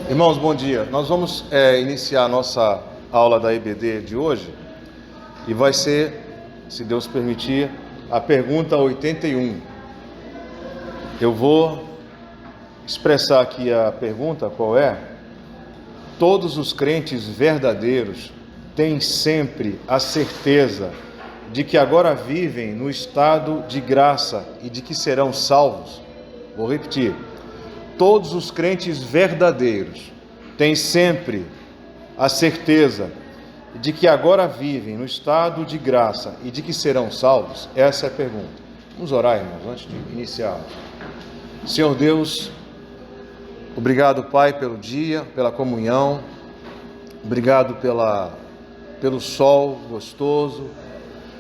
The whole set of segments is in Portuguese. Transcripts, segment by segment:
Irmãos, bom dia. Nós vamos iniciar a nossa aula da EBD de hoje e vai ser, se Deus permitir, a pergunta 81. Eu vou expressar aqui a pergunta, qual é? Todos os crentes verdadeiros têm sempre a certeza de que agora vivem no estado de graça e de que serão salvos? Vou repetir. Todos os crentes verdadeiros têm sempre a certeza de que agora vivem no estado de graça e de que serão salvos? Essa é a pergunta. Vamos orar, irmãos, antes de iniciar. Senhor Deus, obrigado, Pai, pelo dia, pela comunhão. Obrigado pelo sol gostoso.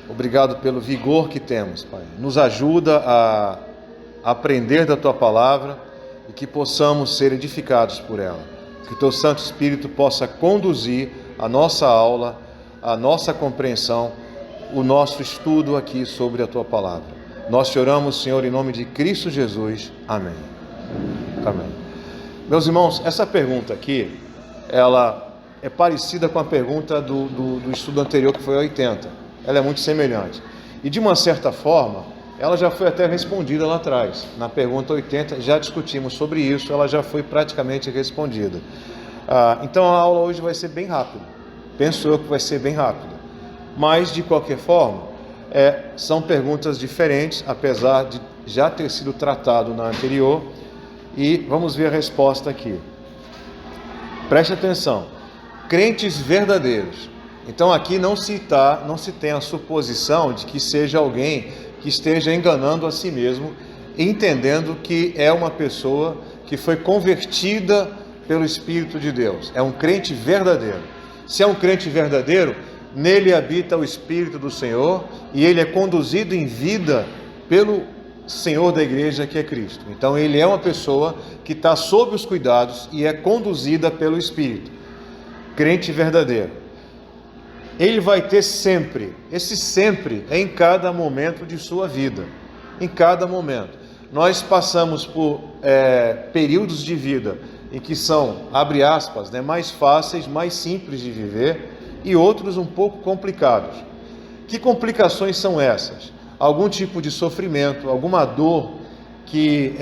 Obrigado pelo vigor que temos, Pai. Nos ajuda a aprender da Tua palavra e que possamos ser edificados por ela. Que Teu Santo Espírito possa conduzir a nossa aula, a nossa compreensão, o nosso estudo aqui sobre a Tua palavra. Nós te oramos, Senhor, em nome de Cristo Jesus. Amém. Amém. Meus irmãos, essa pergunta aqui, ela é parecida com a pergunta do estudo anterior, que foi a 80. Ela é muito semelhante. E de uma certa forma, ela já foi até respondida lá atrás. Na pergunta 80, já discutimos sobre isso, ela já foi praticamente respondida. Então a aula hoje vai ser bem rápida. Penso eu que vai ser bem rápida. Mas, de qualquer forma, são perguntas diferentes, apesar de já ter sido tratado na anterior. E vamos ver a resposta aqui. Preste atenção. Crentes verdadeiros. Então aqui não se tem a suposição de que seja alguém que esteja enganando a si mesmo, entendendo que é uma pessoa que foi convertida pelo Espírito de Deus. É um crente verdadeiro. Se é um crente verdadeiro, nele habita o Espírito do Senhor e ele é conduzido em vida pelo Senhor da igreja, que é Cristo. Então ele é uma pessoa que está sob os cuidados e é conduzida pelo Espírito. Crente verdadeiro. Ele vai ter sempre, esse sempre é em cada momento de sua vida, em cada momento. Nós passamos por períodos de vida em que são, abre aspas, mais fáceis, mais simples de viver, e outros um pouco complicados. Que complicações são essas? Algum tipo de sofrimento, alguma dor que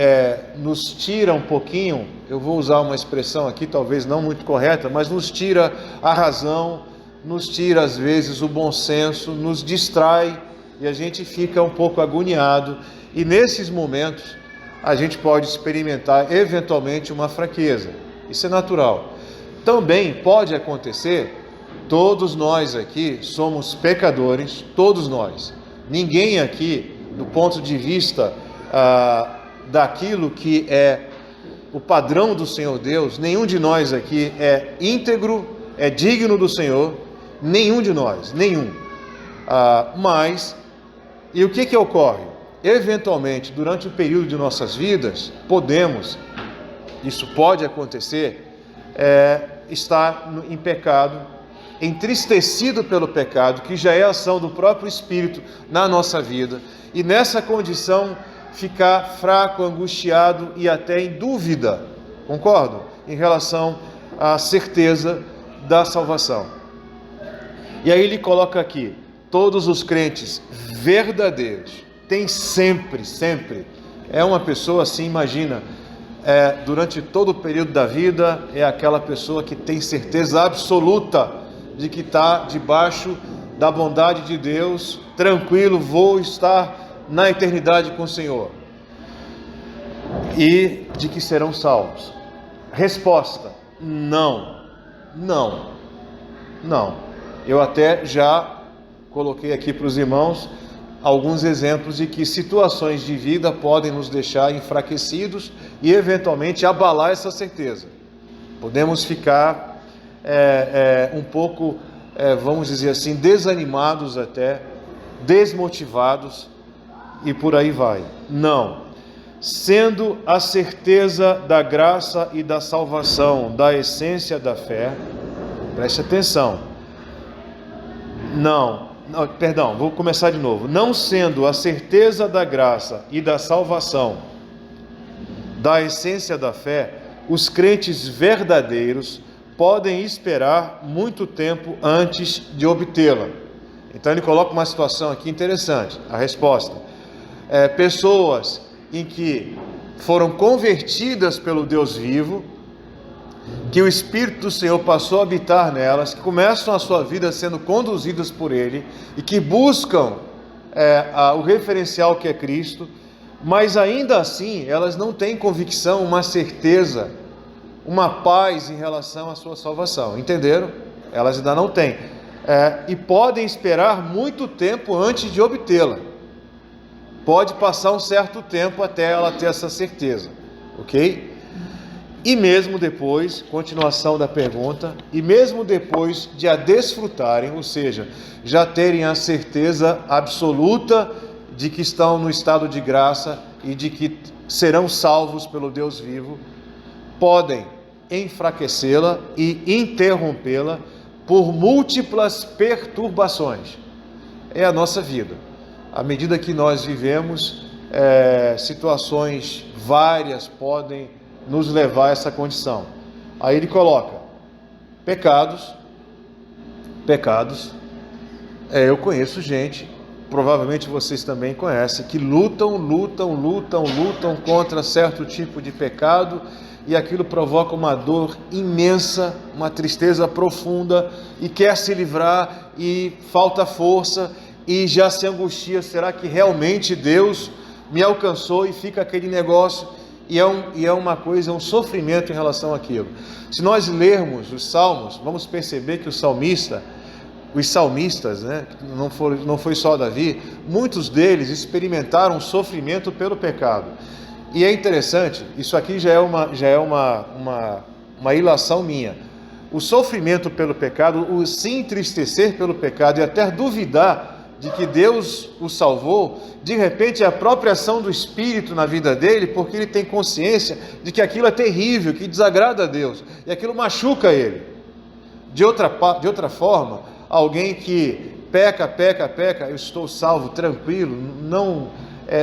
nos tira um pouquinho, eu vou usar uma expressão aqui talvez não muito correta, mas nos tira a razão, nos tira às vezes o bom senso, nos distrai e a gente fica um pouco agoniado, e nesses momentos a gente pode experimentar eventualmente uma fraqueza. Isso é natural. Também pode acontecer, todos nós aqui somos pecadores, todos nós. Ninguém aqui, do ponto de vista daquilo que é o padrão do Senhor Deus, nenhum de nós aqui é íntegro, é digno do Senhor. Nenhum de nós, nenhum. Mas, e o que ocorre? Eventualmente, durante o período de nossas vidas, isso pode acontecer, estar em pecado, entristecido pelo pecado, que já é ação do próprio Espírito na nossa vida, e nessa condição ficar fraco, angustiado e até em dúvida, concordo? Em relação à certeza da salvação. E aí ele coloca aqui, todos os crentes verdadeiros têm sempre, é uma pessoa assim, imagina, durante todo o período da vida, é aquela pessoa que tem certeza absoluta de que está debaixo da bondade de Deus, tranquilo, vou estar na eternidade com o Senhor, e de que serão salvos. Resposta: não. Eu até já coloquei aqui para os irmãos alguns exemplos de que situações de vida podem nos deixar enfraquecidos e eventualmente abalar essa certeza. Podemos ficar um pouco, vamos dizer assim, desanimados até, desmotivados e por aí vai. Não. Sendo a certeza da graça e da salvação, da essência da fé, preste atenção. Vou começar de novo. Não sendo a certeza da graça e da salvação, da essência da fé, os crentes verdadeiros podem esperar muito tempo antes de obtê-la. Então ele coloca uma situação aqui interessante, a resposta. Pessoas em que foram convertidas pelo Deus vivo, que o Espírito do Senhor passou a habitar nelas, que começam a sua vida sendo conduzidas por Ele, e que buscam o referencial que é Cristo, mas ainda assim elas não têm convicção, uma certeza, uma paz em relação à sua salvação. Entenderam? Elas ainda não têm. E podem esperar muito tempo antes de obtê-la. Pode passar um certo tempo até ela ter essa certeza. Ok? E mesmo depois, continuação da pergunta, e mesmo depois de a desfrutarem, ou seja, já terem a certeza absoluta de que estão no estado de graça e de que serão salvos pelo Deus vivo, podem enfraquecê-la e interrompê-la por múltiplas perturbações. É a nossa vida. À medida que nós vivemos, situações várias podem nos levar a essa condição. Aí ele coloca pecados. Eu conheço gente, provavelmente vocês também conhecem, que lutam contra certo tipo de pecado, e aquilo provoca uma dor imensa, uma tristeza profunda, e quer se livrar, e falta força, e já se angustia, será que realmente Deus me alcançou? E fica aquele negócio, e é uma coisa, um sofrimento em relação àquilo. Se nós lermos os Salmos, vamos perceber que os salmistas, não foi só Davi, muitos deles experimentaram sofrimento pelo pecado. E é interessante, isso aqui já é uma ilação minha. O sofrimento pelo pecado, o se entristecer pelo pecado e até duvidar de que Deus o salvou, de repente é a própria ação do Espírito na vida dele, porque ele tem consciência de que aquilo é terrível, que desagrada a Deus, e aquilo machuca ele. De outra forma, alguém que peca, eu estou salvo, tranquilo,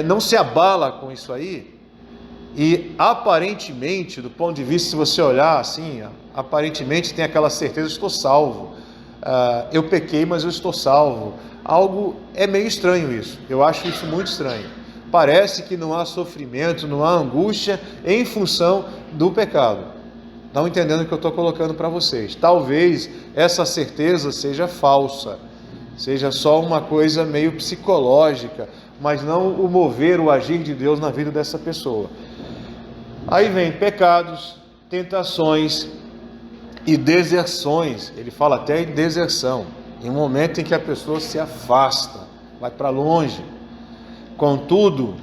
não se abala com isso aí, e aparentemente, do ponto de vista, se você olhar assim, aparentemente tem aquela certeza, eu estou salvo, eu pequei, mas eu estou salvo. É meio estranho isso, eu acho isso muito estranho. Parece que não há sofrimento, não há angústia em função do pecado. Não entendendo o que eu estou colocando para vocês. Talvez essa certeza seja falsa, seja só uma coisa meio psicológica, mas não o mover, o agir de Deus na vida dessa pessoa. Aí vem pecados, tentações e deserções. Ele fala até em deserção, em um momento em que a pessoa se afasta, vai para longe. Contudo,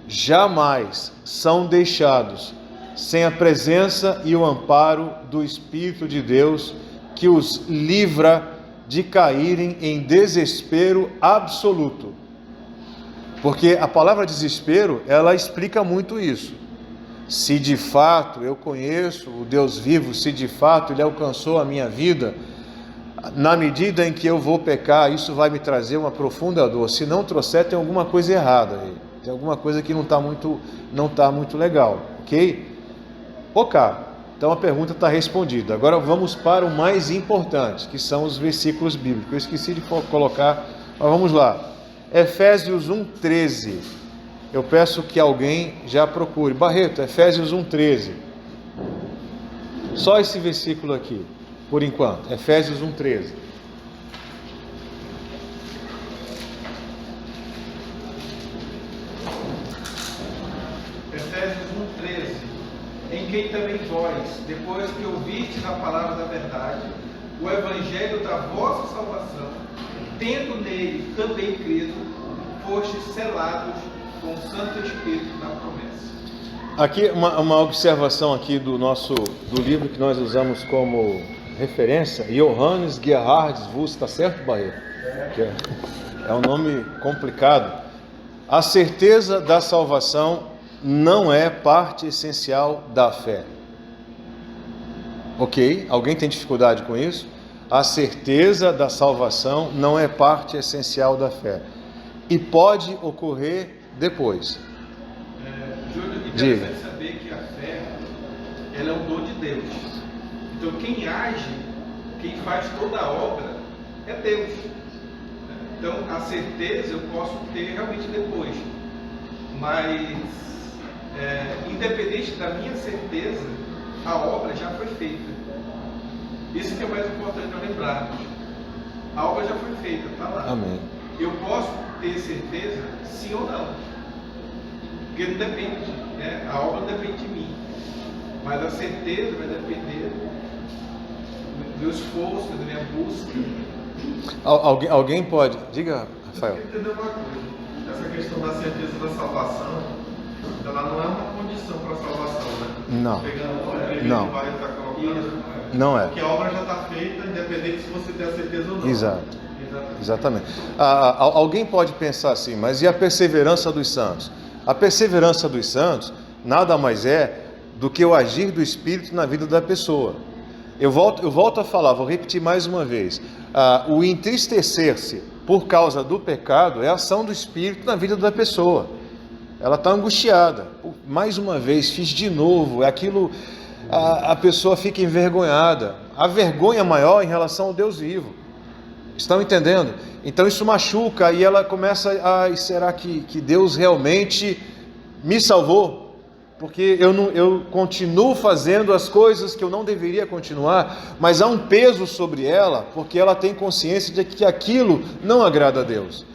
jamais são deixados sem a presença e o amparo do Espírito de Deus, que os livra de caírem em desespero absoluto. Porque a palavra desespero, ela explica muito isso. Se de fato eu conheço o Deus vivo, se de fato Ele alcançou a minha vida, na medida em que eu vou pecar, isso vai me trazer uma profunda dor. Se não trouxer, tem alguma coisa errada aí. Tem alguma coisa que não está muito legal, ok? Ok, então a pergunta está respondida. Agora vamos para o mais importante, que são os versículos bíblicos. Eu esqueci de colocar, mas vamos lá. Efésios 1:13. Eu peço que alguém já procure. Barreto, Efésios 1:13. Só esse versículo aqui, por enquanto. Efésios 1:13. Efésios 1:13. Em quem também vós, depois que ouvistes a palavra da verdade, o evangelho da vossa salvação, tendo nele também crido, fostes selados com o Santo Espírito da promessa. Aqui uma observação aqui do livro que nós usamos como referência, Johannes Gerhard Wüst, tá certo, Barreto? É um nome complicado. A certeza da salvação não é parte essencial da fé. Ok? Alguém tem dificuldade com isso? A certeza da salvação não é parte essencial da fé. E pode ocorrer depois. Júlio, Diga. interessante saber que a fé, ela é um dom Então quem age, quem faz toda a obra é Deus. Então a certeza eu posso ter realmente depois, mas independente da minha certeza, a obra já foi feita. Isso que é mais importante eu lembrarmos. A obra já foi feita, está lá. Amém. Eu posso ter certeza, sim ou não, porque não depende, né? A obra não depende de mim, mas a certeza vai depender do meu esforço, da minha busca. Alguém pode... Diga, Rafael. Eu queria entender uma coisa. Essa questão da certeza da salvação, ela não é uma condição para a salvação, né? Não. Pegando o que Não. vai estar colocando. Não é. Porque a obra já está feita, independente se você tem a certeza ou não. Exato. Exatamente. Alguém pode pensar assim, mas e a perseverança dos santos? A perseverança dos santos nada mais é do que o agir do Espírito na vida da pessoa. Eu volto a falar, vou repetir mais uma vez. O entristecer-se por causa do pecado é a ação do Espírito na vida da pessoa. Ela está angustiada. Mais uma vez, fiz de novo. É aquilo, a pessoa fica envergonhada. A vergonha maior em relação ao Deus vivo. Estão entendendo? Então isso machuca e ela começa será que Deus realmente me salvou? Porque eu continuo fazendo as coisas que eu não deveria continuar, mas há um peso sobre ela, porque ela tem consciência de que aquilo não agrada a Deus.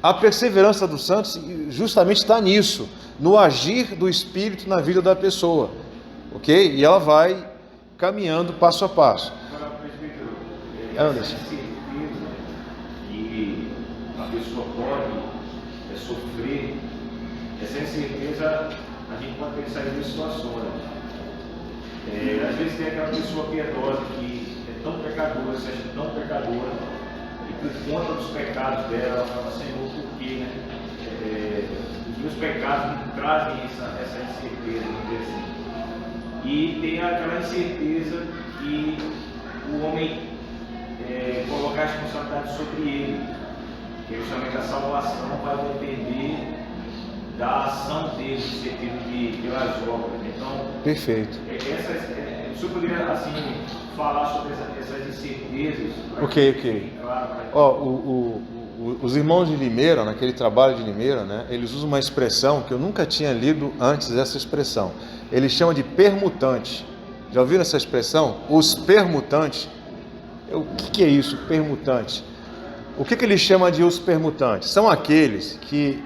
A perseverança dos santos justamente está nisso, no agir do Espírito na vida da pessoa, ok? E ela vai caminhando passo a passo. Agora, presbítero, Anderson. Que a pessoa pode sofrer, essa incerteza a gente pode pensar em duas situações. Às vezes tem aquela pessoa piedosa que é tão pecadora, se acha tão pecadora, e por conta dos pecados dela, ela fala, Senhor, por quê, né? Os meus pecados me trazem essa incerteza, vamos dizer assim. E tem aquela incerteza que o homem colocar a responsabilidade sobre ele, que justamente a salvação vai depender da ação dele, no sentido pelas obras. Então, perfeito. O senhor poderia assim falar sobre essas incertezas? Ok. Os irmãos de Limeira, naquele trabalho de Limeira, né, eles usam uma expressão que eu nunca tinha lido antes dessa expressão. Eles chamam de permutante. Já ouviram essa expressão? Os permutantes. O que é isso, permutante? O que ele chama de os permutantes? São aqueles que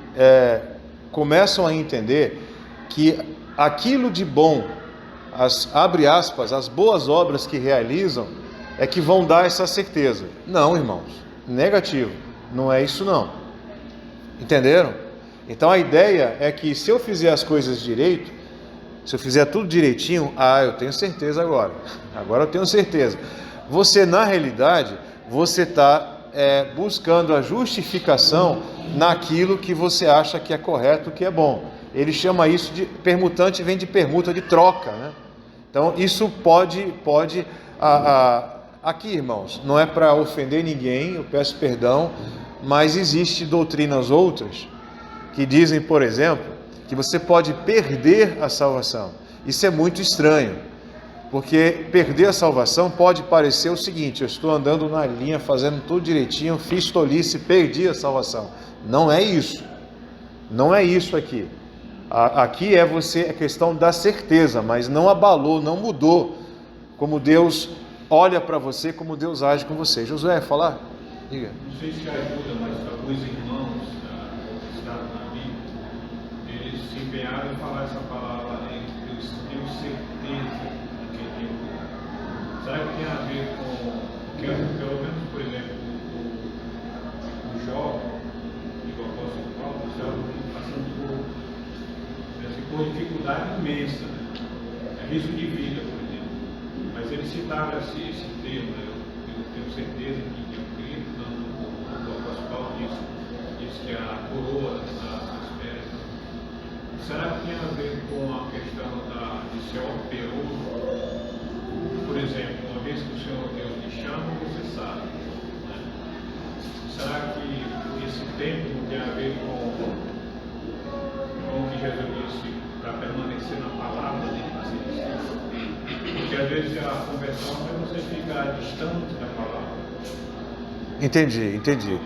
começam a entender que aquilo de bom, abre aspas, as boas obras que realizam, é que vão dar essa certeza. Não, irmãos, negativo, não é isso não. Entenderam? Então a ideia é que se eu fizer as coisas direito, se eu fizer tudo direitinho, eu tenho certeza agora eu tenho certeza. Você, na realidade, você está buscando a justificação naquilo que você acha que é correto, que é bom. Ele chama isso de permutante, vem de permuta, de troca, né? Então, isso pode aqui, irmãos, não é para ofender ninguém, eu peço perdão, mas existem doutrinas outras que dizem, por exemplo, que você pode perder a salvação. Isso é muito estranho. Porque perder a salvação pode parecer o seguinte: eu estou andando na linha, fazendo tudo direitinho, fiz tolice, perdi a salvação. Não é isso. Não é isso aqui. Aqui é a questão da certeza, mas não abalou, não mudou como Deus olha para você, como Deus age com você. Josué, falar? Diga. Não sei se ajuda, mas alguns irmãos citados na Bíblia, eles se empenharam em falar essa palavra, eu tenho certeza. Será que tem a ver com, pelo menos, por exemplo, o Jó e o apóstolo Paulo estavam passando por dificuldade imensa, né? Risco de vida, por exemplo. Mas eles citaram esse termo, né? Eu tenho certeza que eu creio, o apóstolo Paulo disse que a coroa da espera. Será que tem a ver com a questão de ser operoso? Por exemplo, uma vez que o Senhor Deus te chama, você sabe, né? Será que esse tempo tem a ver com o que Jesus disse para permanecer na palavra dele? Porque às vezes seja a conversão, mas você ficar distante da palavra. Entendi.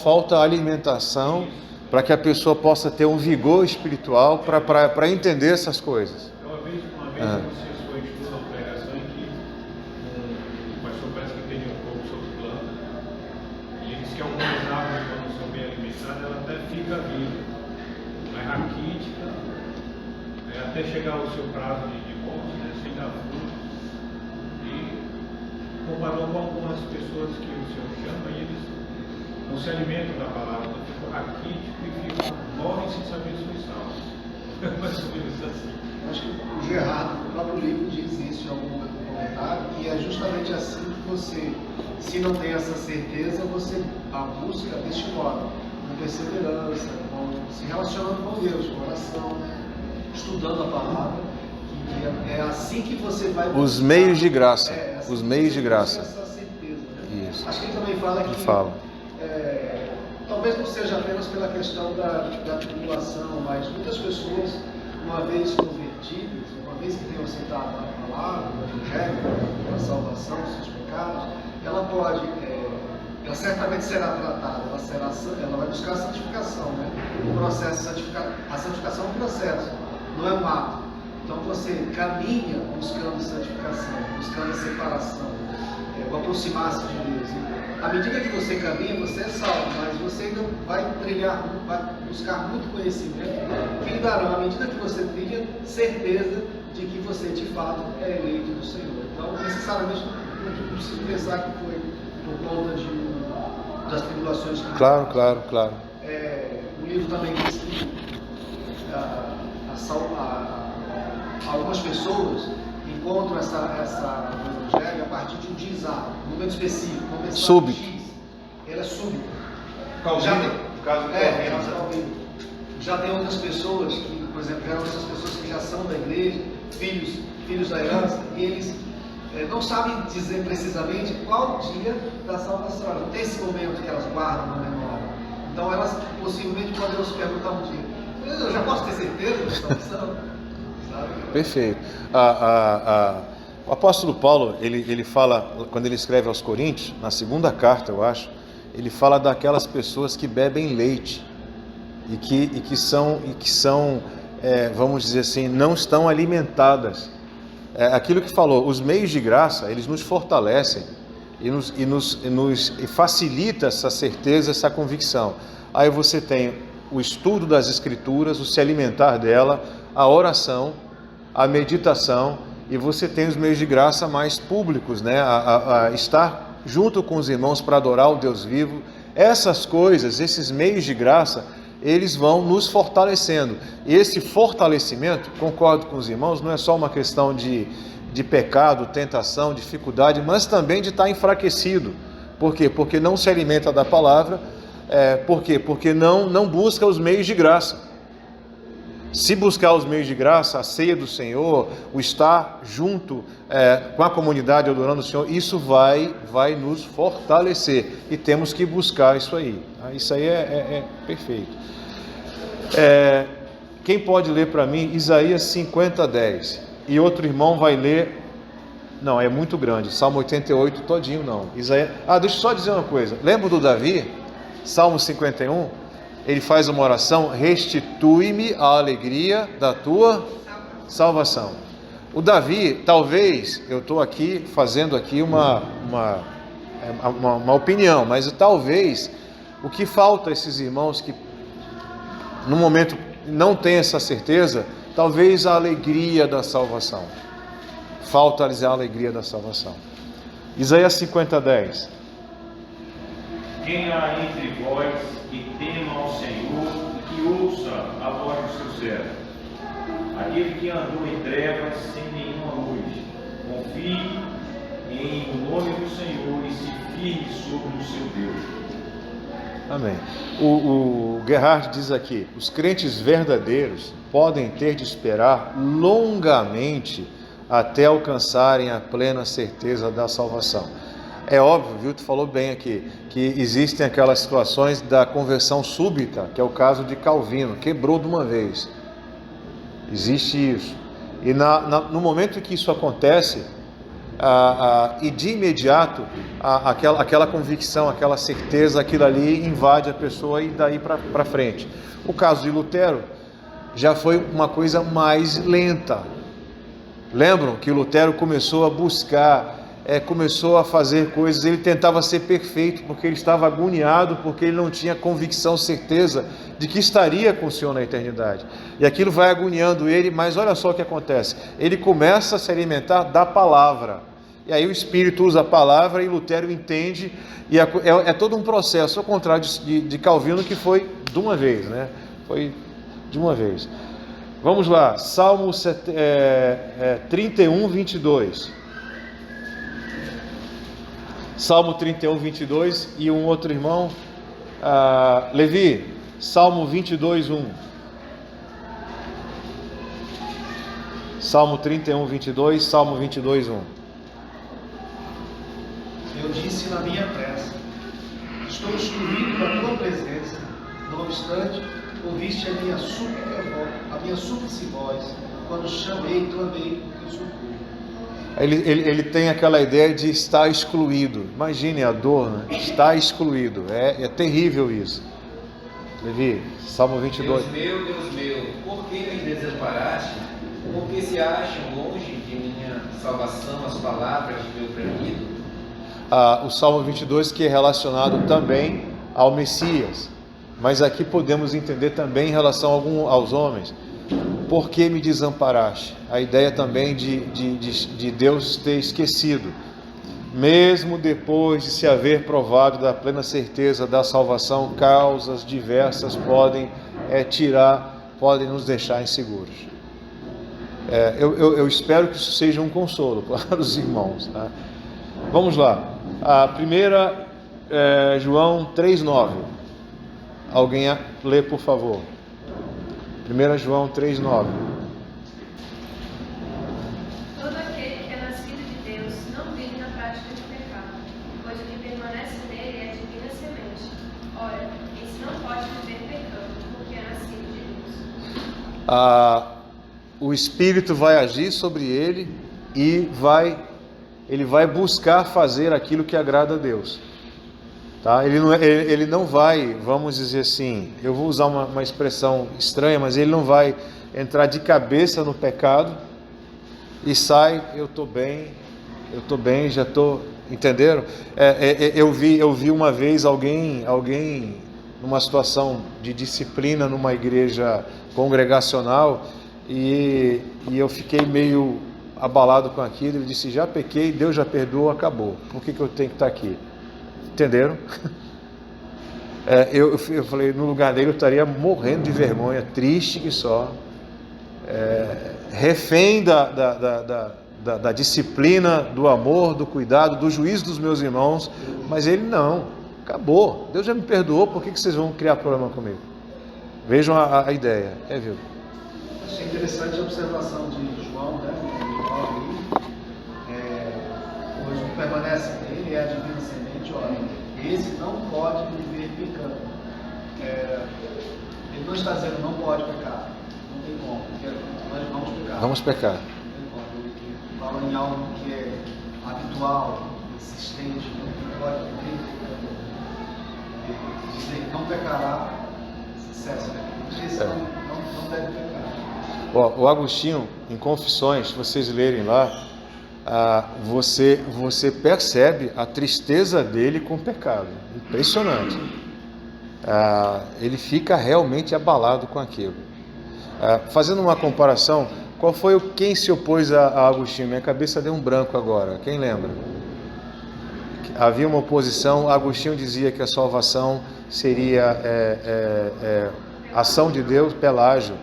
Falta alimentação para que a pessoa possa ter um vigor espiritual para entender essas coisas. Uma vez você foi estudar uma pregação em que o pastor parece que entendeu um pouco sobre o plano. E ele disse que algumas árvores, quando são bem alimentadas, ela até fica viva. Mas raquítica, até chegar ao seu prazo de morte, né, sem dar frutos. E comparou com algumas pessoas que o Senhor chama e eles não se alimentam da palavra, ficam raquíticos e morrem sem saber sua salva. Mais ou menos assim. Acho que o Gerardo, no próprio livro, diz isso em algum comentário, e é justamente assim que você, se não tem essa certeza, você a busca deste modo, com perseverança, se relacionando com Deus, com oração, estudando a palavra, e é assim que você vai buscar, os meios de graça. assim Os meios de graça. essa certeza, né? Isso. Acho que ele também fala que talvez não seja apenas pela questão da tribulação, mas muitas pessoas, uma vez convertidas, uma vez que tenham aceitado a palavra, o Evangelho, a salvação dos seus pecados, ela pode, ela certamente será tratada, ela vai buscar a santificação, né? O processo a santificação é um processo, não é um ato. Então você caminha buscando santificação, buscando a separação, o aproximar-se de Deus. À medida que você caminha, você é salvo, mas você ainda vai trilhar, vai buscar muito conhecimento que lhe dará, à medida que você trilha, certeza de que você de fato é eleito do Senhor. Então, necessariamente, não preciso pensar que foi por conta das tribulações que... Claro. O livro também diz que algumas pessoas encontram o Evangelho a partir de um desarme, um momento específico, uma mensagem Súbito. X, ela é súbita. Calvino, no caso do Calvino. Já tem outras pessoas que, por exemplo, já outras pessoas que já são da igreja, filhos da herança, e eles não sabem dizer precisamente qual dia da salvação. Não tem esse momento que elas guardam na memória. Então elas possivelmente podem se perguntar um dia: eu já posso ter certeza da salvação? Perfeito. O apóstolo Paulo, ele fala, quando ele escreve aos Coríntios, na segunda carta, eu acho, ele fala daquelas pessoas que bebem leite e que são, vamos dizer assim, não estão alimentadas. Aquilo que falou, os meios de graça, eles nos fortalecem e facilita essa certeza, essa convicção. Aí você tem o estudo das Escrituras, o se alimentar dela, a oração, a meditação, e você tem os meios de graça mais públicos, né? A estar junto com os irmãos para adorar o Deus vivo. Essas coisas, esses meios de graça, eles vão nos fortalecendo. E esse fortalecimento, concordo com os irmãos, não é só uma questão de pecado, tentação, dificuldade, mas também de estar enfraquecido. Por quê? Porque não se alimenta da palavra. Por quê? Porque não busca os meios de graça. Se buscar os meios de graça, a ceia do Senhor, o estar junto com a comunidade adorando o Senhor, isso vai nos fortalecer. E temos que buscar isso aí. Isso aí é perfeito. Quem pode ler para mim Isaías 50:10? E outro irmão vai ler... Não, é muito grande. Salmo 88 todinho não. Isaías... deixa eu só dizer uma coisa. Lembra do Davi? Salmo 51... Ele faz uma oração: restitui-me a alegria da tua salvação. O Davi, talvez, eu estou aqui fazendo aqui uma opinião, mas talvez o que falta a esses irmãos que no momento não têm essa certeza, talvez a alegria da salvação. Falta-lhes a alegria da salvação. Isaías 50:10. Quem há entre vós que tema ao Senhor e que ouça a voz do seu servo? Aquele que andou em trevas sem nenhuma luz, confie em o nome do Senhor e se firme sobre o seu Deus. Amém. O Gerhard diz aqui: os crentes verdadeiros podem ter de esperar longamente até alcançarem a plena certeza da salvação. É óbvio, viu? Tu falou bem aqui, que existem aquelas situações da conversão súbita, que é o caso de Calvino, quebrou de uma vez. Existe isso. E no momento que isso acontece, e de imediato, aquela convicção, aquela certeza, aquilo ali invade a pessoa e daí para frente. O caso de Lutero já foi uma coisa mais lenta. Lembram que Lutero começou a buscar, começou a fazer coisas, ele tentava ser perfeito, porque ele estava agoniado, porque ele não tinha convicção, certeza de que estaria com o Senhor na eternidade. E aquilo vai agoniando ele, mas olha só o que acontece. Ele começa a se alimentar da palavra. E aí o Espírito usa a palavra e Lutero entende, e é todo um processo, ao contrário de Calvino, que foi de uma vez, né? Foi de uma vez. Vamos lá, Salmo 31, 22. Salmo 31, 22 e um outro irmão, Levi, Salmo 22, 1. Salmo 31, 22, Salmo 22, 1. Eu disse na minha pressa, estou excluído da tua presença, não obstante, ouviste a minha súplice voz, quando chamei, clamei, porque eu sou puro. Ele tem aquela ideia de estar excluído. Imagine a dor, né? Estar excluído. É terrível isso. Levi, Salmo 22. Deus meu, por que me desamparaste? Porque se acham longe de minha salvação as palavras de meu bramido? O Salmo 22, que é relacionado também ao Messias. Mas aqui podemos entender também em relação aos homens. Por que me desamparaste? A ideia também de Deus ter esquecido. Mesmo depois de se haver provado da plena certeza da salvação, causas diversas podem podem nos deixar inseguros. Eu espero que isso seja um consolo para os irmãos. Tá? Vamos lá. A primeira, João 3,9. Alguém lê, por favor. 1 João 3,9. Todo aquele que é nascido de Deus não vive na prática do pecado, pois o que permanece nele é a divina semente. Ora, esse não pode viver pecando, porque é nascido de Deus. O Espírito vai agir sobre ele e ele vai buscar fazer aquilo que agrada a Deus. Tá? Ele não vai, vamos dizer assim, eu vou usar uma expressão estranha, mas ele não vai entrar de cabeça no pecado e sai, eu estou bem, já estou, entenderam? Eu vi uma vez alguém numa situação de disciplina numa igreja congregacional e eu fiquei meio abalado com aquilo. Ele disse: já pequei, Deus já perdoou, acabou, por que eu tenho que estar aqui? Entenderam? Eu falei, no lugar dele eu estaria morrendo de vergonha, triste que só, refém da disciplina, do amor, do cuidado, do juízo dos meus irmãos, mas ele não, acabou, Deus já me perdoou, por que vocês vão criar problema comigo? Vejam a ideia, viu? Achei interessante a observação de João, né? Pois o que permanece nele é a divina semente, olha, esse não pode viver pecando. Ele não está dizendo não pode pecar, não tem como, porque nós vamos pecar. Vamos pecar. Ele fala em algo que é habitual, insistente, não pode viver pecando. Ele diz que não pecará, cessa, né? Esse não deve pecar. O Agostinho, em Confissões, se vocês lerem lá, você percebe a tristeza dele com o pecado. Impressionante. Ele fica realmente abalado com aquilo. Fazendo uma comparação, quem se opôs a Agostinho? Minha cabeça deu um branco agora. Quem lembra? Havia uma oposição. Agostinho dizia que a salvação seria ação de Deus. Pelágio.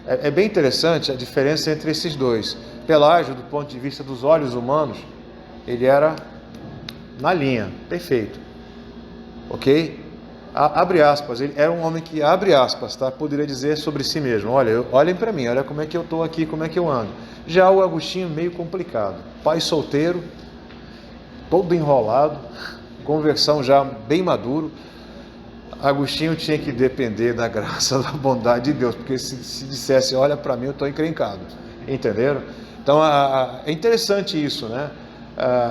É bem interessante a diferença entre esses dois. Pelágio, do ponto de vista dos olhos humanos, ele era na linha, perfeito, ok? Abre aspas, ele era um homem que, abre aspas, tá? Poderia dizer sobre si mesmo: olhem para mim, olha como é que eu estou aqui, como é que eu ando. Já o Agostinho, meio complicado, pai solteiro, todo enrolado, conversão já bem maduro. Agostinho tinha que depender da graça, da bondade de Deus, porque se dissesse, olha para mim, eu estou encrencado. Entenderam? Então é interessante isso, né?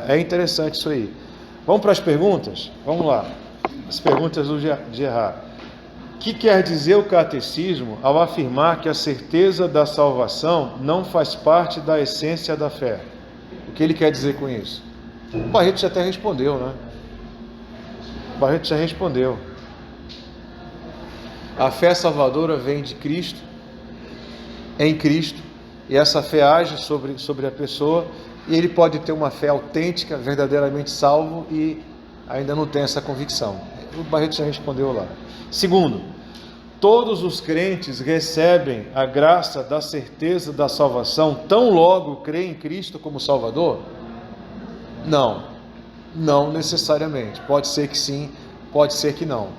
É interessante isso aí. Vamos para as perguntas? Vamos lá. As perguntas do Gerard. O que quer dizer o catecismo ao afirmar que a certeza da salvação não faz parte da essência da fé? O que ele quer dizer com isso? O Barreto já até respondeu, né? O Barreto já respondeu. A fé salvadora vem de Cristo, em Cristo, e essa fé age sobre a pessoa, e ele pode ter uma fé autêntica, verdadeiramente salvo, e ainda não tem essa convicção. O Barreto já respondeu lá. Segundo, todos os crentes recebem a graça da certeza da salvação tão logo creem em Cristo como Salvador? Não necessariamente. Pode ser que sim, pode ser que não.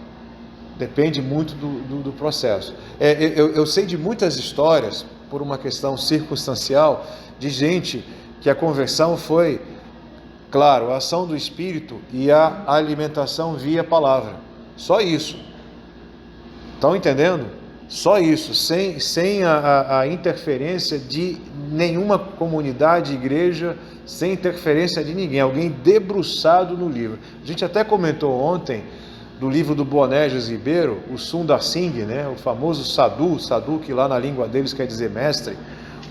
Depende muito do processo. Eu sei de muitas histórias, por uma questão circunstancial, de gente que a conversão foi, claro, a ação do Espírito e a alimentação via palavra. Só isso. Estão entendendo? Só isso, sem a interferência de nenhuma comunidade, igreja, sem interferência de ninguém, alguém debruçado no livro. A gente até comentou ontem do livro do Boanerges Ribeiro, o Sundar Singh, né? O famoso Sadhu, que lá na língua deles quer dizer mestre,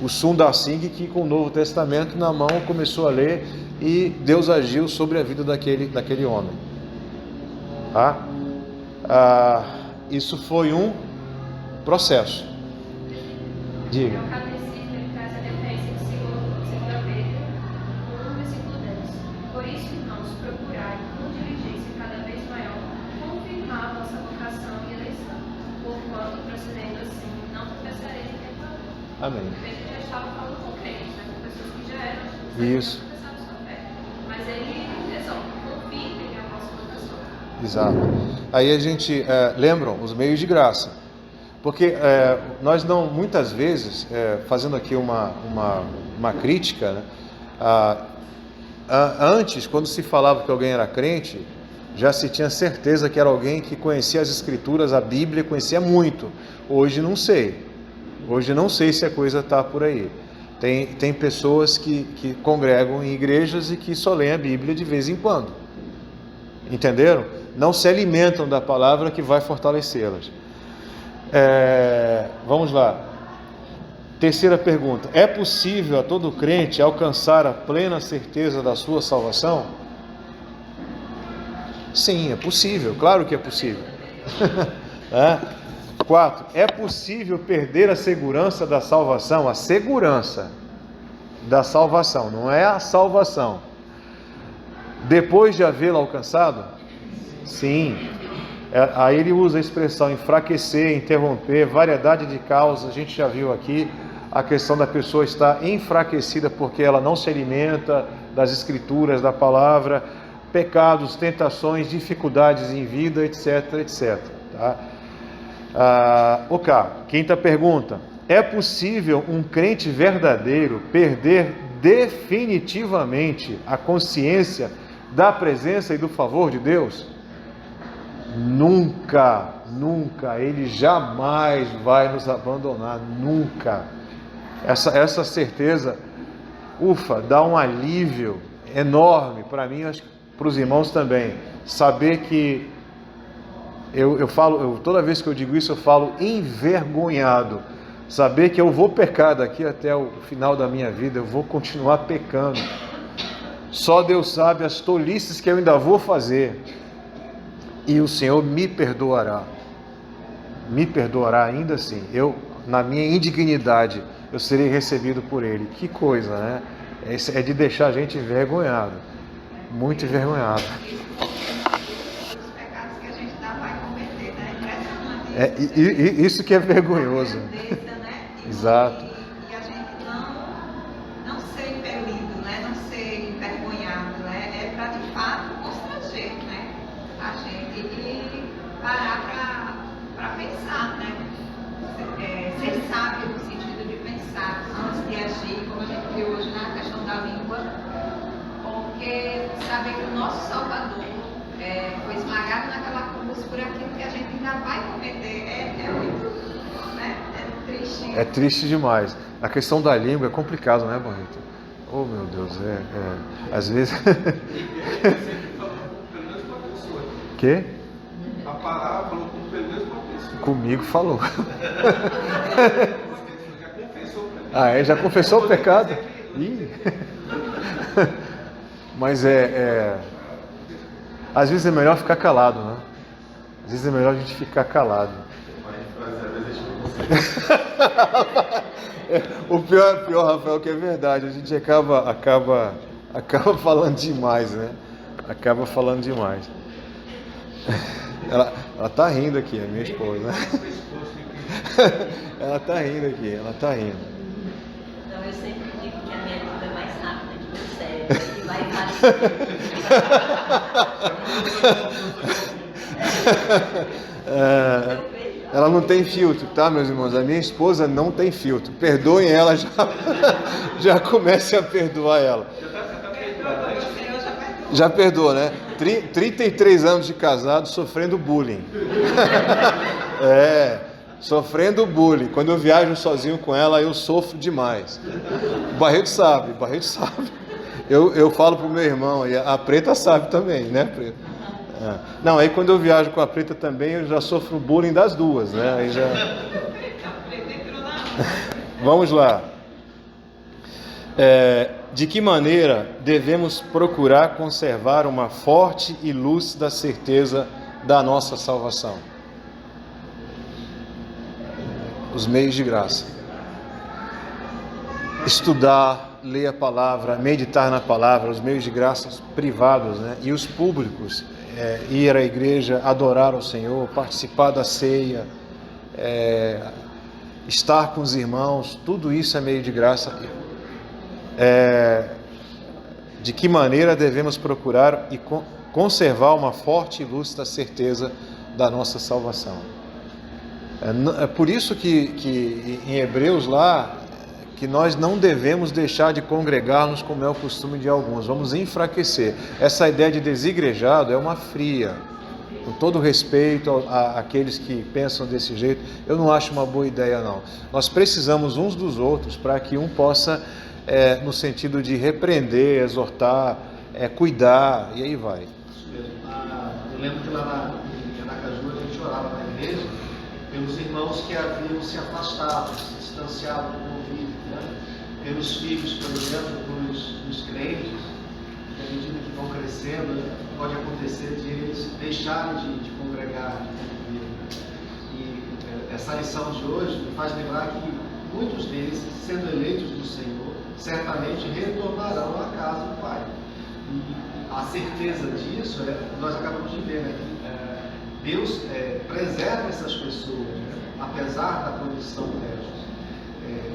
o Sundar Singh, que com o Novo Testamento na mão começou a ler e Deus agiu sobre a vida daquele homem. Tá? Isso foi um processo. Diga. O catecismo ele traz a referência de 2 Pedro 1, versículo 10. Por isso, irmãos, procurai com diligência cada vez maior confirmar a vossa vocação e eleição, porquanto, procedendo assim, não tropeçareis em pecado. Amém. Pedro já estava falando com crentes, né, com pessoas que já eram, Isso. não tropeçaram sua fé. Mas ele resolve, confirmem a vossa vocação. Exato. Aí a gente lembram os meios de graça. Porque nós não, muitas vezes, fazendo aqui uma crítica, né, antes, quando se falava que alguém era crente, já se tinha certeza que era alguém que conhecia as Escrituras, a Bíblia, conhecia muito. Hoje não sei. Hoje não sei se a coisa está por aí. Tem pessoas que congregam em igrejas e que só leem a Bíblia de vez em quando. Entenderam? Não se alimentam da palavra que vai fortalecê-las. Vamos lá. Terceira pergunta. É possível a todo crente alcançar a plena certeza da sua salvação? Sim, é possível. Claro que é possível. 4. É possível perder a segurança da salvação? A segurança da salvação, não é a salvação. Depois de havê-la alcançado? Sim. Aí ele usa a expressão enfraquecer, interromper, variedade de causas. A gente já viu aqui a questão da pessoa estar enfraquecida porque ela não se alimenta das Escrituras, da palavra, pecados, tentações, dificuldades em vida, etc, etc. Tá? Quinta pergunta. É possível um crente verdadeiro perder definitivamente a consciência da presença e do favor de Deus? Nunca, nunca. Ele jamais vai nos abandonar, nunca. Essa certeza, dá um alívio enorme para mim, acho que para os irmãos também. Saber que toda vez que eu digo isso, eu falo envergonhado. Saber que eu vou pecar daqui até o final da minha vida, eu vou continuar pecando. Só Deus sabe as tolices que eu ainda vou fazer. E o Senhor me perdoará. Me perdoará ainda assim. Na minha indignidade, eu serei recebido por Ele. Que coisa, né? É de deixar a gente envergonhado. Muito envergonhado. Isso que é vergonhoso. Exato. E a gente não ser impelido, né? Não ser envergonhado, né? É para de fato constranger, né? A gente parar para pensar, né? Ser sábio no sentido de pensar antes de agir, como a gente viu hoje na questão da língua, porque saber que o nosso Salvador foi esmagado naquela cruz por aquilo que a gente ainda vai cometer é muito, né? Triste. É triste demais. A questão da língua é complicado, né, Barreto? Oh, meu Deus, às vezes... Sempre falou pelo menos uma pessoa. Quê? A palavra falou com pelo menos uma pessoa. Comigo falou. Já confessou pra mim. Ah, é? Já confessou o pecado? Ih. Mas às vezes é melhor ficar calado, né? Às vezes é melhor a gente ficar calado. O pior, Rafael, que é verdade, a gente acaba falando demais, né? Acaba falando demais. Ela tá rindo aqui, a minha esposa, né? Ela tá rindo aqui, ela tá rindo. Então eu sempre digo que a minha língua é mais rápida que o meu cérebro, e vai Ela não tem filtro, tá, meus irmãos? A minha esposa não tem filtro. Perdoem ela, já comece a perdoar ela. Já perdoou, né? 33 anos de casado sofrendo bullying. Sofrendo bullying. Quando eu viajo sozinho com ela, eu sofro demais. O Barreto sabe. Eu falo pro meu irmão, e a Preta sabe também, né, Preta? Não, aí quando eu viajo com a Preta também, eu já sofro bullying das duas, né? Aí já... Vamos lá. De que maneira devemos procurar conservar uma forte e lúcida certeza da nossa salvação? Os meios de graça. Estudar, ler a palavra, meditar na palavra, os meios de graça privados, né? E os públicos. Ir à igreja, adorar ao Senhor, participar da ceia, estar com os irmãos, tudo isso é meio de graça. De que maneira devemos procurar e conservar uma forte e lúcida certeza da nossa salvação? É por isso que em Hebreus lá, que nós não devemos deixar de congregar-nos como é o costume de alguns, vamos enfraquecer. Essa ideia de desigrejado é uma fria, com todo respeito àqueles que pensam desse jeito, eu não acho uma boa ideia não. Nós precisamos uns dos outros para que um possa, no sentido de repreender, exortar, cuidar, e aí vai. Isso mesmo. Eu lembro que lá em Aracaju a gente orava na igreja pelos irmãos que haviam se afastado, se distanciado do convívio, né? Pelos filhos, por exemplo, dos crentes, que à medida que vão crescendo, pode acontecer de eles deixarem de congregar, de conviver. E essa lição de hoje me faz lembrar que muitos deles, sendo eleitos do Senhor, certamente retornarão à casa do Pai. E a certeza disso nós acabamos de ver, né? Que Deus preserva essas pessoas, né? Apesar da condição delas.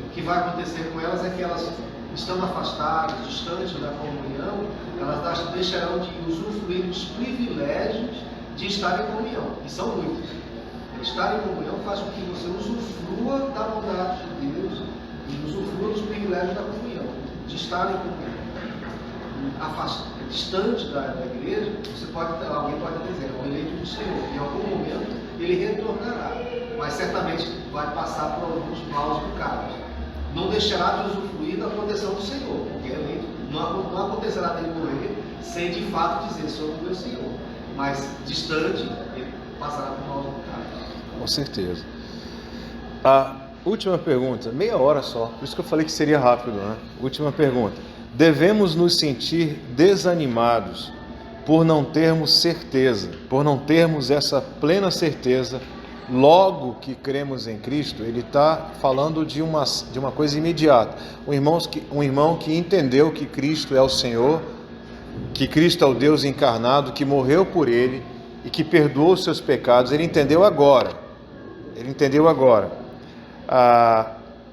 O que vai acontecer com elas é que elas, estando afastadas, distantes da comunhão, elas deixarão de usufruir dos privilégios de estar em comunhão, e são muitos. Estar em comunhão faz com que você usufrua da bondade de Deus e usufrua dos privilégios da comunhão, de estar em comunhão. Distante da igreja, alguém pode dizer, é o eleito do Senhor, em algum momento ele retornará, mas certamente vai passar por alguns maus bocados. Não deixará de usufruir da proteção do Senhor, porque eleito, não acontecerá dele morrer sem de fato dizer, sou o meu Senhor, mas distante ele passará por maus bocados. Com certeza. A última pergunta, meia hora só, por isso que eu falei que seria rápido, né? Última pergunta. Devemos nos sentir desanimados por não termos certeza, por não termos essa plena certeza, logo que cremos em Cristo. Ele está falando de uma coisa imediata. Um irmão que entendeu que Cristo é o Senhor, que Cristo é o Deus encarnado, que morreu por ele e que perdoou os seus pecados, ele entendeu agora.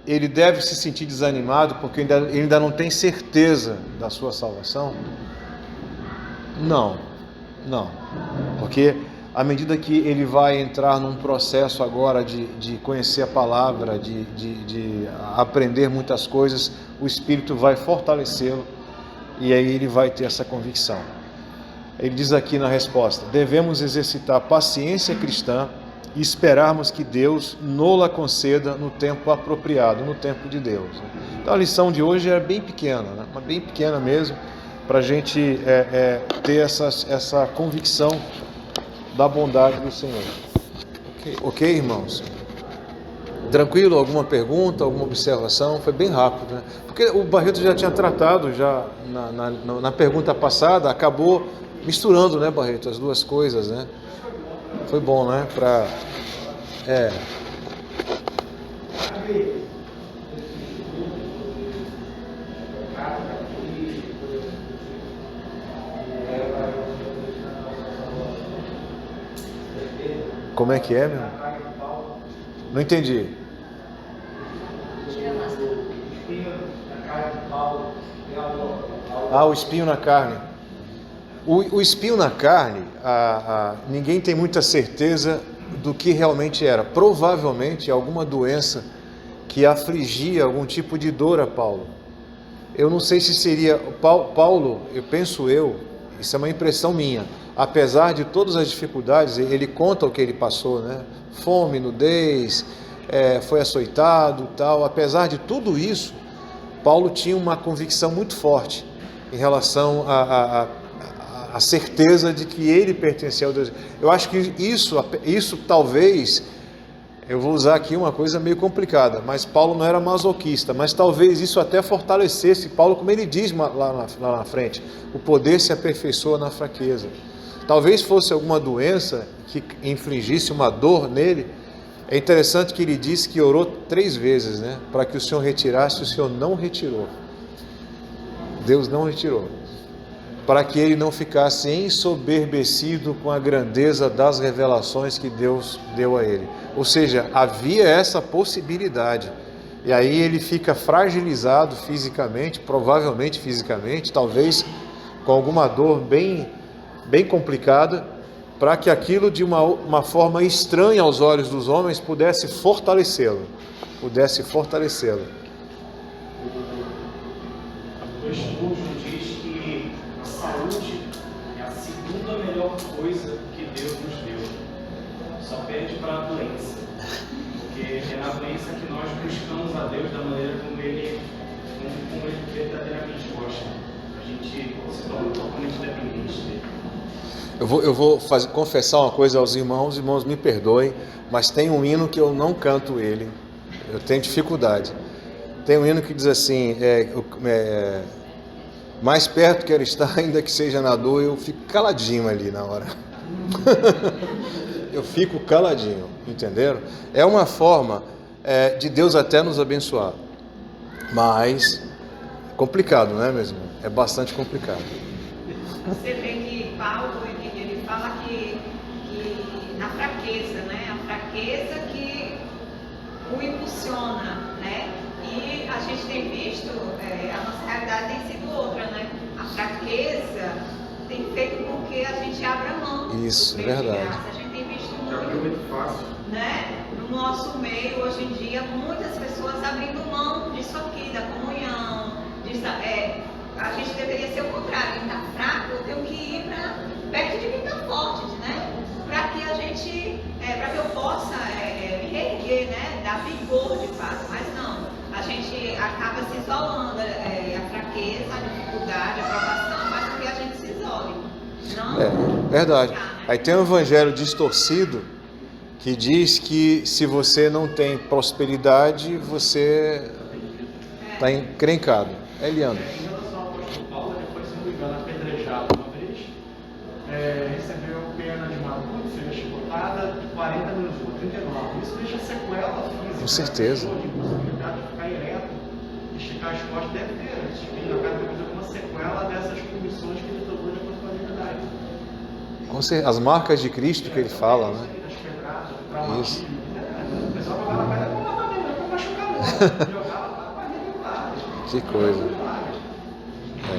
Ele deve se sentir desanimado porque ele ainda não tem certeza da sua salvação? Não. Porque à medida que ele vai entrar num processo agora de conhecer a palavra, de aprender muitas coisas, o Espírito vai fortalecê-lo e aí ele vai ter essa convicção. Ele diz aqui na resposta: devemos exercitar paciência cristã e esperarmos que Deus nola conceda no tempo apropriado, no tempo de Deus. Então a lição de hoje é bem pequena, né? Mas bem pequena mesmo, para a gente ter essa convicção da bondade do Senhor. Ok, irmãos? Tranquilo? Alguma pergunta, alguma observação? Foi bem rápido, né? Porque o Barreto já tinha tratado, já na pergunta passada, acabou misturando, né, Barreto, as duas coisas, né? Foi bom, né? Como é que é, meu? Não entendi. O espinho na carne. O espinho na carne, ninguém tem muita certeza do que realmente era. Provavelmente alguma doença que afligia algum tipo de dor a Paulo. Eu não sei se seria... Paulo, isso é uma impressão minha, apesar de todas as dificuldades, ele conta o que ele passou, né? Fome, nudez, foi açoitado, tal. Apesar de tudo isso, Paulo tinha uma convicção muito forte em relação a certeza de que ele pertencia ao Deus. Eu acho que isso talvez, eu vou usar aqui uma coisa meio complicada, mas Paulo não era masoquista, mas talvez isso até fortalecesse Paulo, como ele diz lá na frente, o poder se aperfeiçoa na fraqueza. Talvez fosse alguma doença que infligisse uma dor nele. É interessante que ele disse que orou 3 vezes, né, para que o Senhor retirasse, o Senhor não retirou. Deus não retirou. Para que ele não ficasse ensoberbecido com a grandeza das revelações que Deus deu a ele. Ou seja, havia essa possibilidade. E aí ele fica fragilizado fisicamente, provavelmente fisicamente, talvez com alguma dor bem complicada, para que aquilo de uma forma estranha aos olhos dos homens pudesse fortalecê-lo. O Spurgeon diz que a saúde é a segunda melhor coisa que Deus nos deu. Só perde para a doença. Porque é na doença que nós buscamos a Deus da maneira como Ele verdadeiramente gosta. A gente se torna totalmente dependente dele. Eu vou confessar uma coisa aos irmãos me perdoem, mas tem um hino que eu não canto ele, eu tenho dificuldade. Tem um hino que diz assim, mais perto quero estar, ainda que seja na dor, eu fico caladinho ali na hora. Eu fico caladinho, entenderam? É uma forma de Deus até nos abençoar, mas complicado, não é mesmo? É bastante complicado. Você vê que Paulo, ele fala que na fraqueza, né? A fraqueza que o impulsiona, né? E a gente tem visto, a nossa realidade tem sido outra, né? A fraqueza tem feito com que a gente abra mão. Isso, é verdade. A gente tem visto muito fácil, né? No nosso meio, hoje em dia, muitas pessoas abrindo mão disso aqui, da comunhão, a gente deveria ser o contrário. Quem está fraco, eu tenho que ir perto de quem está forte, né? Para que eu possa me reerguer, né? Dar vigor de fato. Mas não, a gente acaba se isolando, a fraqueza, a dificuldade, a provação, faz com que a gente se isole. Não, verdade. Aí tem um evangelho distorcido que diz que se você não tem prosperidade, você está encrencado. Leandro. Em relação ao apóstolo Paulo, ele foi, se não me engano, apedrejado uma vez, recebeu pena de uma seja chicotada, 40 minutos, 39. Isso deixa sequela física. Com certeza. De possibilidade de ficar ereto, esticar as costas, deve ter. Na cara deve ter alguma sequela dessas comissões que ele tomou de prosperidade. As marcas de Cristo que ele fala, né? Isso. O pessoal jogava na pedra para matar mesmo, para machucar não. Jogava para arrebentar. Que coisa.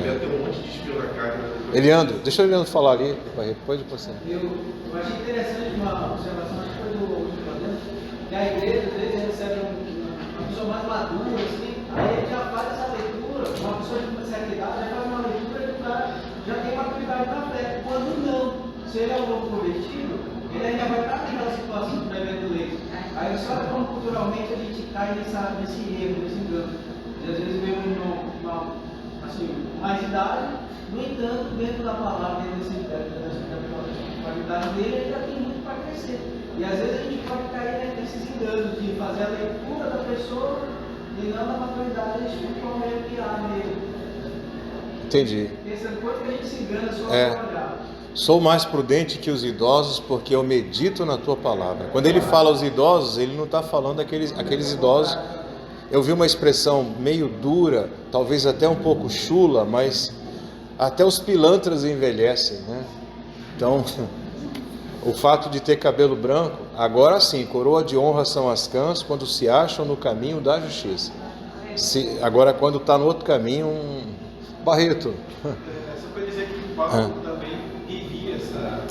Deve ter um monte de espinho na carne. Eliandro, deixa o Eliandro falar ali, depois você. Eu achei interessante uma observação, acho que foi do Fernando, que a igreja, às vezes, recebe uma pessoa mais madura, assim, aí ele já faz essa leitura, uma pessoa de uma certa idade já faz uma leitura e o cara já tem maturidade na fé. Quando não, se ele é um novo convertido, ele ainda vai estar naquela situação que vai ver do leite. Aí você olha como culturalmente a gente cai nesse erro, nesse engano. E às vezes vê um irmão assim, mais idade, no entanto, dentro da palavra, dentro da qualidade dele, ainda tem muito para crescer. E às vezes a gente pode cair nesses enganos de fazer a leitura da pessoa e não da maturidade espiritual que há nele. Entendi. Pensando quanto que a gente se engana só ao olhar. Sou mais prudente que os idosos, porque eu medito na tua palavra. Quando ele fala aos idosos, ele não está falando aqueles idosos. Eu vi uma expressão meio dura, talvez até um pouco chula, mas até os pilantras envelhecem, né? Então, o fato de ter cabelo branco, agora sim, coroa de honra são as cãs quando se acham no caminho da justiça. Agora, quando está no outro caminho, Barreto. Só para dizer que o Paulo também vivia essa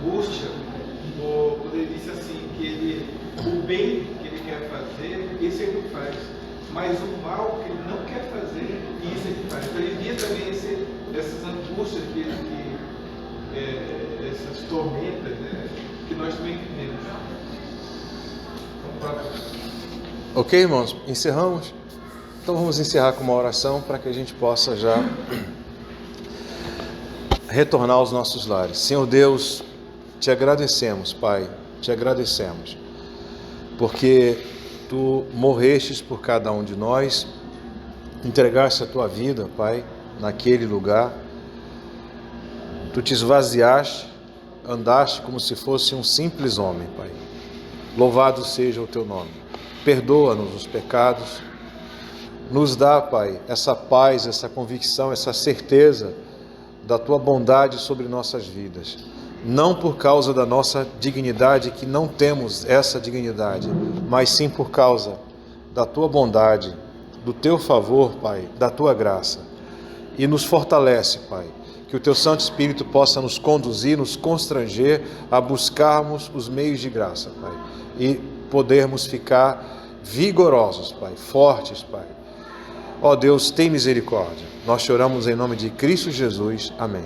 angústia, quando ele disse assim, que o bem que ele quer fazer, esse ele faz, mas o mal que ele não quer fazer, isso ele faz. Então ele via também essas angústias, essas tormentas, né, que nós também vivemos. Ok, irmãos? Encerramos? Então vamos encerrar com uma oração para que a gente possa já retornar aos nossos lares. Senhor Deus, te agradecemos, Pai, te agradecemos, porque tu morrestes por cada um de nós, entregaste a tua vida, Pai, naquele lugar, tu te esvaziaste, andaste como se fosse um simples homem, Pai. Louvado seja o teu nome. Perdoa-nos os pecados. Nos dá, Pai, essa paz, essa convicção, essa certeza da Tua bondade sobre nossas vidas. Não por causa da nossa dignidade, que não temos essa dignidade, mas sim por causa da Tua bondade, do Teu favor, Pai, da Tua graça. E nos fortalece, Pai, que o Teu Santo Espírito possa nos conduzir, nos constranger a buscarmos os meios de graça, Pai, e podermos ficar vigorosos, Pai, fortes, Pai. Ó Deus, tem misericórdia. Nós choramos em nome de Cristo Jesus. Amém.